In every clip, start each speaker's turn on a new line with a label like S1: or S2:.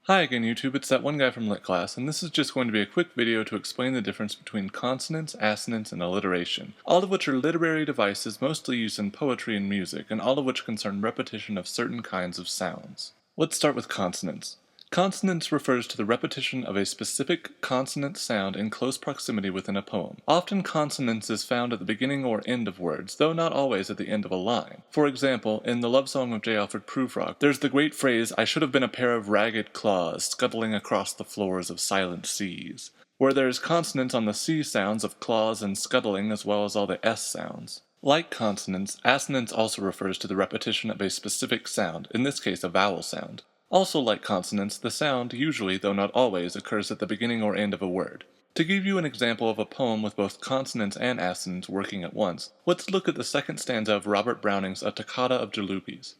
S1: Hi again YouTube, it's that one guy from Lit class, and this is just going to be a quick video to explain the difference between consonance, assonance, and alliteration, all of which are literary devices mostly used in poetry and music, and all of which concern repetition of certain kinds of sounds. Let's start with consonance. Consonance refers to the repetition of a specific consonant sound in close proximity within a poem. Often consonance is found at the beginning or end of words, though not always at the end of a line. For example, in the love song of J. Alfred Prufrock, there's the great phrase, "I should have been a pair of ragged claws scuttling across the floors of silent seas," where there's consonance on the C sounds of claws and scuttling as well as all the S sounds. Like consonance, assonance also refers to the repetition of a specific sound, in this case a vowel sound. Also like consonance, the sound usually, though not always, occurs at the beginning or end of a word. To give you an example of a poem with both consonance and assonance working at once, let's look at the second stanza of Robert Browning's A Toccata of Jalopies.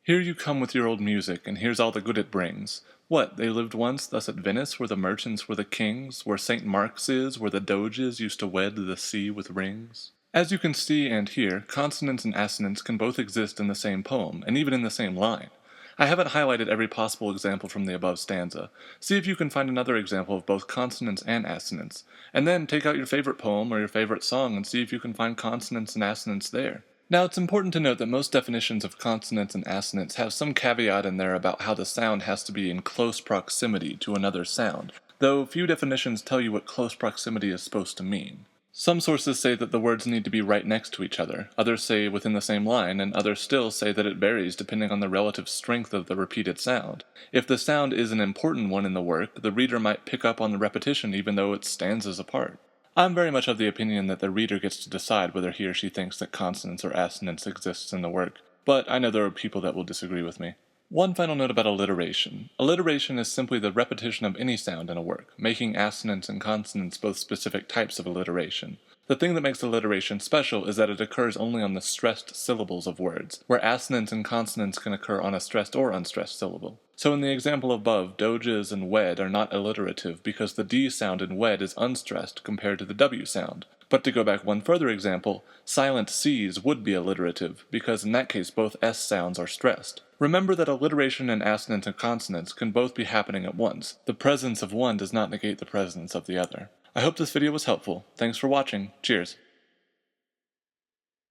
S1: "Here you come with your old music, and here's all the good it brings. What, they lived once thus at Venice, where the merchants were the kings, where St. Mark's is, where the doges used to wed the sea with rings?" As you can see and hear, consonance and assonance can both exist in the same poem, and even in the same line. I haven't highlighted every possible example from the above stanza. See if you can find another example of both consonance and assonance, and then take out your favorite poem or your favorite song and see if you can find consonance and assonance there. Now it's important to note that most definitions of consonance and assonance have some caveat in there about how the sound has to be in close proximity to another sound, though few definitions tell you what close proximity is supposed to mean. Some sources say that the words need to be right next to each other, others say within the same line, and others still say that it varies depending on the relative strength of the repeated sound. If the sound is an important one in the work, the reader might pick up on the repetition even though it's stanzas apart. I'm very much of the opinion that the reader gets to decide whether he or she thinks that consonance or assonance exists in the work, but I know there are people that will disagree with me. One final note about alliteration. Alliteration is simply the repetition of any sound in a work, making assonance and consonance both specific types of alliteration. The thing that makes alliteration special is that it occurs only on the stressed syllables of words, where assonance and consonance can occur on a stressed or unstressed syllable. So in the example above, doges and wed are not alliterative because the D sound in wed is unstressed compared to the W sound. But to go back one further example, silent C's would be alliterative, because in that case both S sounds are stressed. Remember that alliteration and assonance and consonance can both be happening at once. The presence of one does not negate the presence of the other. I hope this video was helpful. Thanks for watching. Cheers.